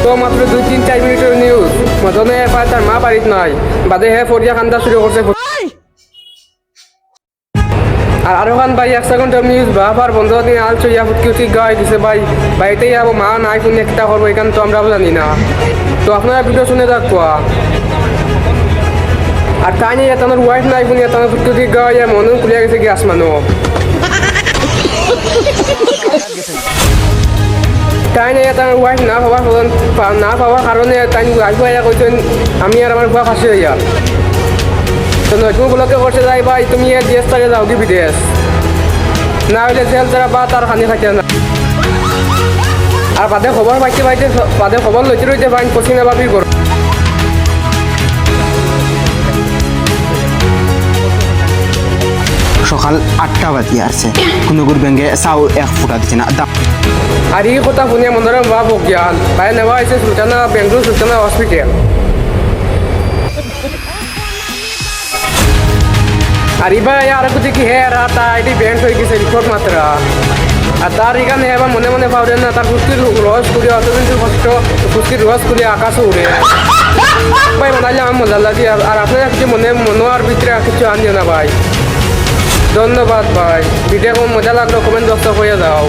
তো মাত্র 2-4 মিনিটের নিউজ মদনে পায় তার মা বাড়িতে নাই বাদে হে ফরিয়া খান্দা শুরু করছে আর আরো খান ভাই 1 সেকেন্ডের নিউজ বাবার বন্ধু দিন আল চইয়া ফুটকি উঠি গাই দিছে ভাই বাড়িতেই যাবো মা নাই কোন একটা করবো এখান তো আমরাও জানি না তো আপনারা ভিডিও শুনে থাকুয়া আর তাই নিয়ে তোমার ওয়াইফ নাই কোন তোমার ফুটকি উঠি গাই মনে খুলিয়া গেছে গ্যাস মানো তাই নিয়ে তোমার ওয়াইফ না পাওয়ার কারণে তাই ওয়াইফ ভাইয়া কইছেন আমি আর আমার বুয়া ফাঁসি হইয়া তো নতুন বলকে করছে যাই ভাই তুমি দেশ থেকে যাও কি বিদেশ না হলে জেল যারা বা তার খানি খাইতে না আর বাদে খবর পাইতে বাদে খবর লইতে রইতে পাইন পশ্চিমে বাবির করো সকাল 8টা বাজে আছে কোনগুর ব্যাঙ্গে চাও 1 ফুটা দিচ্ছে না আর এই কথা শুনে মনে বা বজ্ঞান ভাই নেওয়া হয়েছে সুলতানা বেঙ্গলোর সুলতানা হসপিটাল আর এবার আর একটু দেখি হ্যাঁ রাতা এটি ব্যান্ড হয়ে গেছে রিপোর্ট মাত্রা আর তার এখানে এবার মনে মনে ভাবলেন না তার ফুসকির রস করে অত কিন্তু কষ্ট ফুসকির রস করে আকাশে উড়ে ভাই বানাইলে আমার মজা লাগে আর আপনারা কিছু মনোয়ার ভিতরে কিছু আনিও না ভাই ধন্যবাদ ভাই ভিডিও মজা লাগলো কমেন্ট বক্স হয়ে যাও